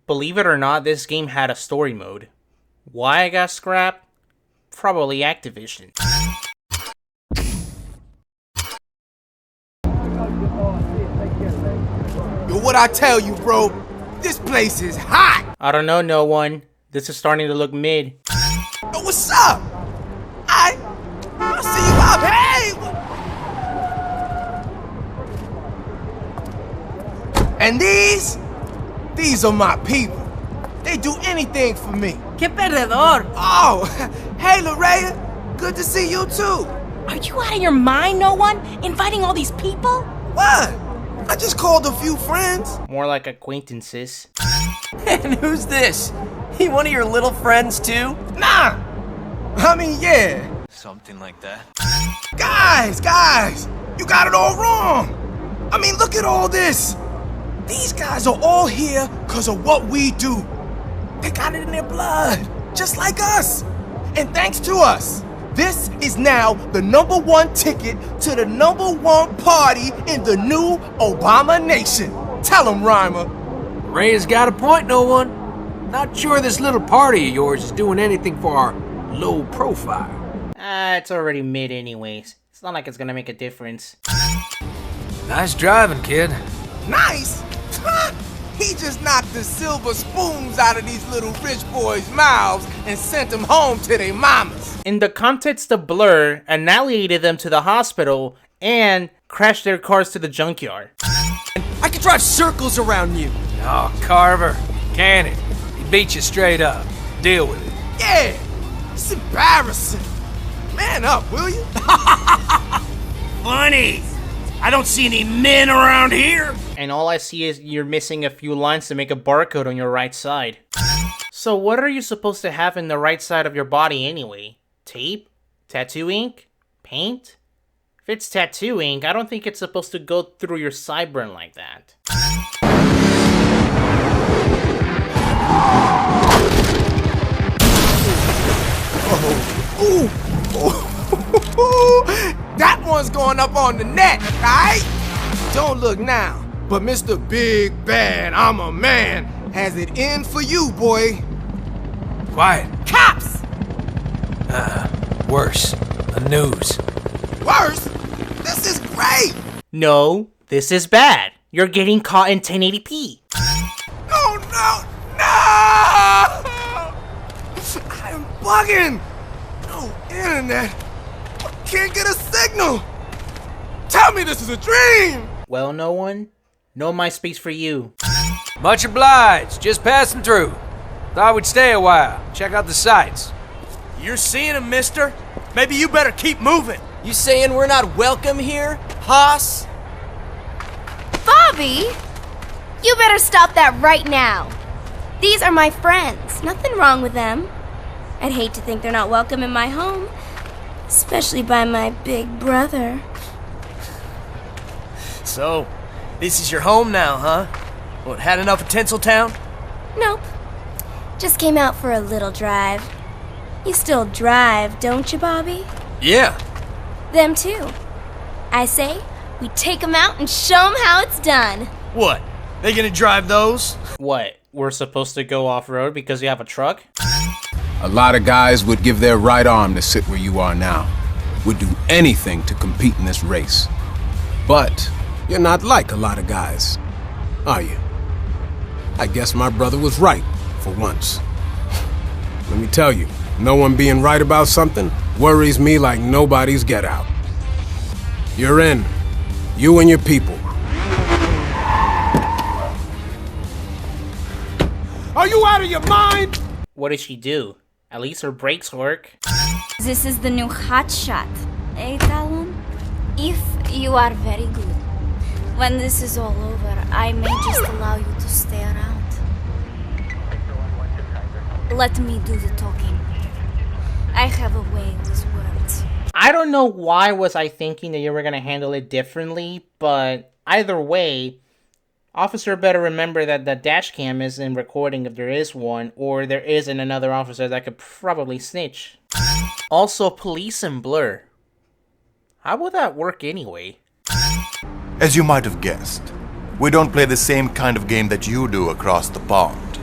Believe it or not, this game had a story mode. Why I got scrapped? Probably Activision. Yo, what I tell you, bro? This place is hot! I don't know, no one. This is starting to look mid. Yo, what's up? I'll see you out. Hey! And these are my people. They do anything for me. ¡Qué perdedor! Oh, hey, Loretta. Good to see you, too. Are you out of your mind, no one? Inviting all these people? What? I just called a few friends. More like acquaintances. And who's this? He one of your little friends, too? Nah. I mean, yeah. Something like that. Guys, you got it all wrong. I mean, look at all this. These guys are all here because of what we do. They got it in their blood, just like us. And thanks to us, this is now the #1 ticket to the #1 party in the new Obama Nation. Tell them, Rhymer. Ray's got a point, no one. Not sure this little party of yours is doing anything for our low profile. It's already mid anyways. It's not like it's gonna make a difference. Nice driving, kid. Nice? He just knocked the silver spoons out of these little rich boys' mouths and sent them home to their mamas. In the context of Blur, annihilated them to the hospital and crashed their cars to the junkyard. I could drive circles around you. Oh, Carver, can it? He beat you straight up. Deal with it. Yeah, it's embarrassing. Man up, will you? Funny. I don't see any men around here. And all I see is you're missing a few lines to make a barcode on your right side. So what are you supposed to have in the right side of your body anyway? Tape? Tattoo ink? Paint? If it's tattoo ink, I don't think it's supposed to go through your sideburn like that. That one's going up on the net, right? Don't look now, but Mr. Big Bad, I'm a man, has it in for you, boy. Quiet. Cops! Worse. The news. Worse? This is great! No, this is bad. You're getting caught in 1080p. No! I am bugging! No internet. I can't get a signal. Tell me this is a dream! Well, no one? No MySpace for you. Much obliged. Just passing through. Thought we'd stay a while. Check out the sights. You're seeing him, mister? Maybe you better keep moving. You saying we're not welcome here, Haas? Bobby! You better stop that right now. These are my friends. Nothing wrong with them. I'd hate to think they're not welcome in my home. Especially by my big brother. So, this is your home now, huh? What, had enough of Tinseltown? Nope. Just came out for a little drive. You still drive, don't you, Bobby? Yeah. Them too. I say, we take them out and show them how it's done. What? They gonna drive those? What? We're supposed to go off-road because you have a truck? A lot of guys would give their right arm to sit where you are now. Would do anything to compete in this race. But you're not like a lot of guys, are you? I guess my brother was right, for once. Let me tell you, no one being right about something worries me like nobody's get out. You're in. You and your people. Are you out of your mind? What did she do? At least her brakes work. This is the new hot shot, eh, Talon? If you are very good. When this is all over, I may just allow you to stay around. Let me do the talking. I have a way with words. I don't know why was I thinking that you were gonna handle it differently, but either way, officer better remember that the dash cam isn't recording if there is one, or there isn't another officer that could probably snitch. Also, police and Blur. How will that work anyway? As you might have guessed, we don't play the same kind of game that you do across the pond.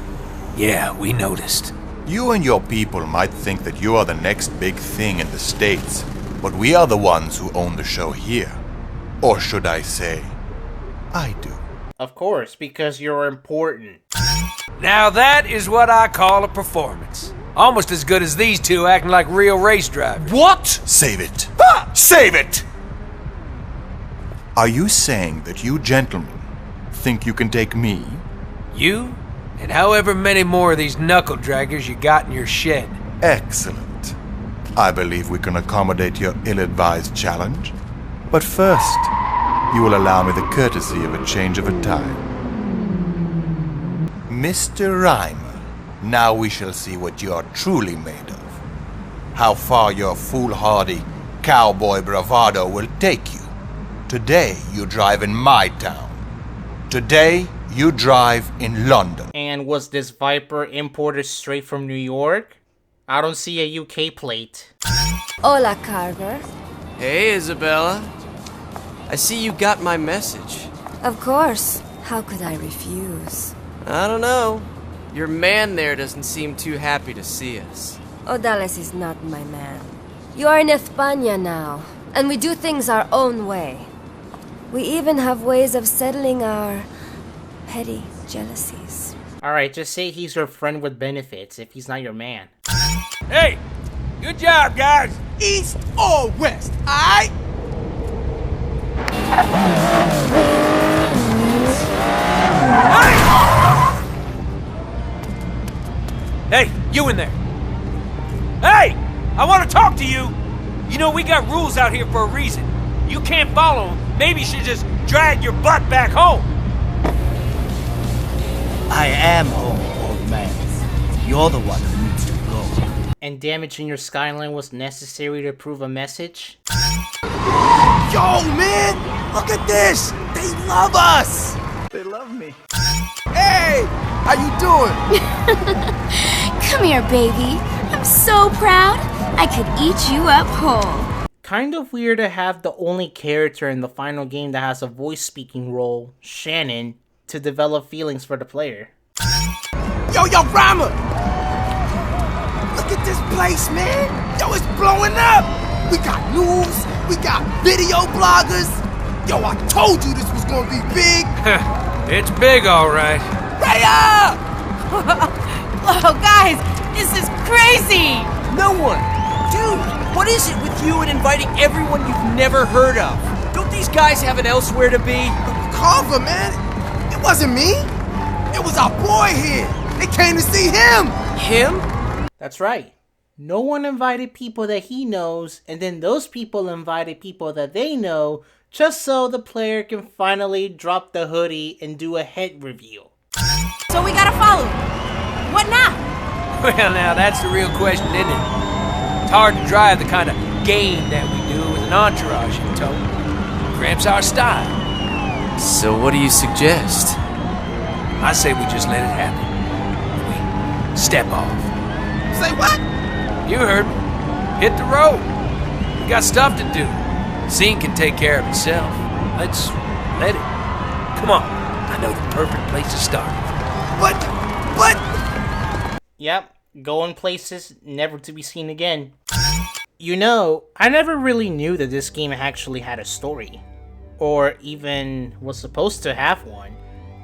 Yeah, we noticed. You and your people might think that you are the next big thing in the States, but we are the ones who own the show here. Or should I say, I do. Of course, because you're important. Now that is what I call a performance. Almost as good as these two acting like real race drivers. What? Save it. Save it! Are you saying that you gentlemen think you can take me? You, and however many more of these knuckle draggers you got in your shed. Excellent. I believe we can accommodate your ill-advised challenge. But first, you will allow me the courtesy of a change of attire. Mr. Reimer, now we shall see what you are truly made of. How far your foolhardy cowboy bravado will take you. Today, you drive in my town. Today, you drive in London. And was this Viper imported straight from New York? I don't see a UK plate. Hola, Carver. Hey, Isabella. I see you got my message. Of course. How could I refuse? I don't know. Your man there doesn't seem too happy to see us. Odales is not my man. You are in España now, and we do things our own way. We even have ways of settling our petty jealousies. Alright, just say he's your friend with benefits if he's not your man. Hey, good job, guys. East or west, aight? Hey, you in there. Hey, I want to talk to you. You know, we got rules out here for a reason. You can't follow them. Maybe you should just drag your butt back home. I am home, old man. You're the one who needs to go. And damaging your skyline was necessary to prove a message? Yo, man! Look at this! They love us! They love me. Hey! How you doing? Come here, baby. I'm so proud. I could eat you up whole. Kind of weird to have the only character in the final game that has a voice speaking role, Shannon, to develop feelings for the player. Yo, Rama! Look at this place, man! Yo, it's blowing up! We got news, we got video bloggers. Yo, I told you this was gonna be big! It's big, all right. Raya! Oh, guys, this is crazy! No one! Dude, what is it with you and inviting everyone you've never heard of? Don't these guys have an elsewhere to be? Carver, man! It wasn't me! It was our boy here! They came to see him! Him? That's right. No one invited people that he knows, and then those people invited people that they know, just so the player can finally drop the hoodie and do a head reveal. So we gotta follow him. What now? Well, now, that's the real question, isn't it? It's hard to drive the kind of game that we do with an entourage in tow. Cramps our style. So what do you suggest? I say we just let it happen. We step off. Say what? You heard me. Hit the road. We got stuff to do. The scene can take care of itself. Let's let it. Come on. I know the perfect place to start. But... Yep, going places never to be seen again. You know, I never really knew that this game actually had a story. Or even was supposed to have one.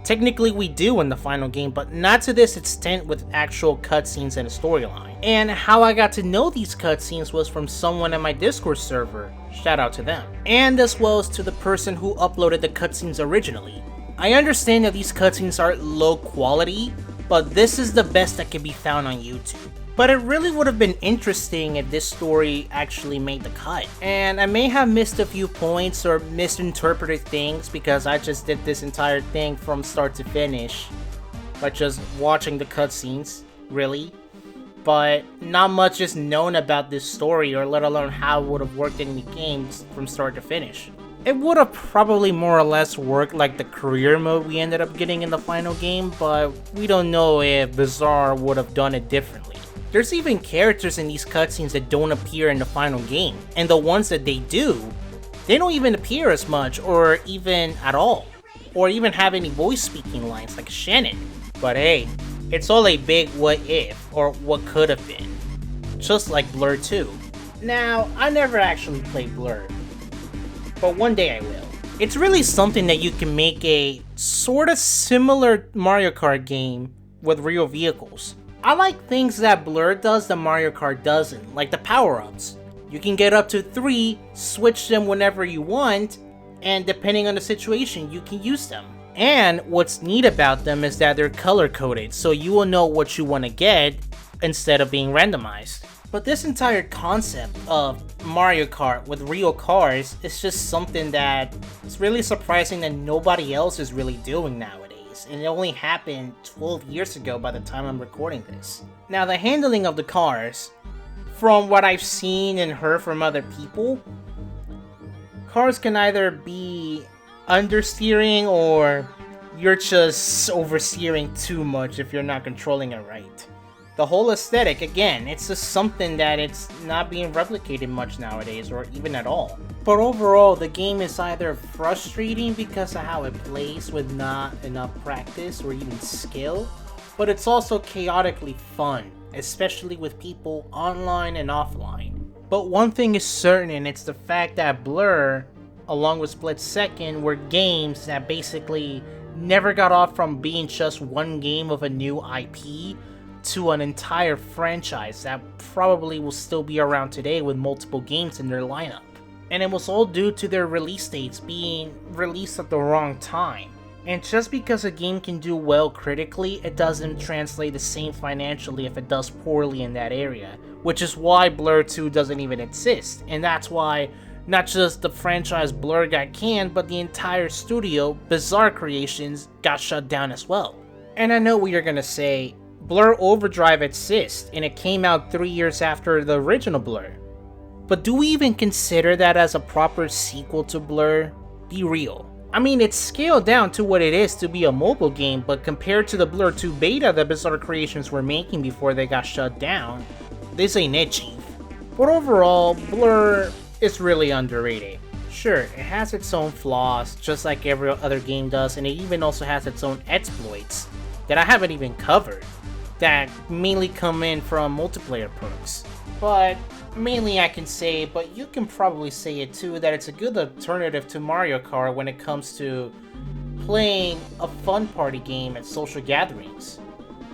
Technically we do in the final game, but not to this extent with actual cutscenes and a storyline. And how I got to know these cutscenes was from someone in my Discord server, shout out to them. And as well as to the person who uploaded the cutscenes originally. I understand that these cutscenes are low quality, but this is the best that can be found on YouTube. But it really would have been interesting if this story actually made the cut. And I may have missed a few points or misinterpreted things because I just did this entire thing from start to finish by just watching the cutscenes, really. But not much is known about this story, or let alone how it would have worked in the games from start to finish. It would have probably more or less worked like the career mode we ended up getting in the final game, but we don't know if Bizarre would have done it differently. There's even characters in these cutscenes that don't appear in the final game, and the ones that they do, they don't even appear as much or even at all, or even have any voice speaking lines like Shannon. But hey, It's all a big what if, or what could have been. Just like Blur 2. Now, I never actually played Blur, but one day I will. It's really something that you can make a sort of similar Mario Kart game with real vehicles. I like things that Blur does that Mario Kart doesn't, like the power-ups. You can get up to 3, switch them whenever you want, and depending on the situation, you can use them. And what's neat about them is that they're color-coded, so you will know what you want to get instead of being randomized. But this entire concept of Mario Kart with real cars is just something that is really surprising that nobody else is really doing nowadays. And it only happened 12 years ago by the time I'm recording this. Now, the handling of the cars, from what I've seen and heard from other people, cars can either be understeering or you're just oversteering too much if you're not controlling it right. The whole aesthetic, again, it's just something that it's not being replicated much nowadays, or even at all. But overall, the game is either frustrating because of how it plays with not enough practice or even skill, but it's also chaotically fun, especially with people online and offline. But one thing is certain, and it's the fact that Blur, along with Split Second, were games that basically never got off from being just one game of a new IP to an entire franchise that probably will still be around today with multiple games in their lineup. And it was all due to their release dates being released at the wrong time. And just because a game can do well critically, it doesn't translate the same financially if it does poorly in that area, which is why Blur 2 doesn't even exist, and that's why not just the franchise Blur got canned, but the entire studio, Bizarre Creations, got shut down as well. And I know what you're gonna say, Blur Overdrive exists, and it came out 3 years after the original Blur. But do we even consider that as a proper sequel to Blur? Be real. I mean, it's scaled down to what it is to be a mobile game, but compared to the Blur 2 beta that Bizarre Creations were making before they got shut down, this ain't it, chief. But overall, Blur is really underrated. Sure, it has its own flaws, just like every other game does, and it even also has its own exploits that I haven't even covered, that mainly come in from multiplayer perks. But mainly I can say, but you can probably say it too, that it's a good alternative to Mario Kart when it comes to playing a fun party game at social gatherings,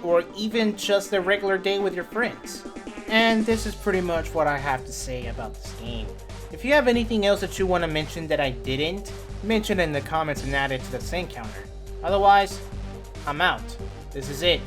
or even just a regular day with your friends. And this is pretty much what I have to say about this game. If you have anything else that you want to mention that I didn't, mention it in the comments and add it to the sync counter. Otherwise, I'm out. This is it.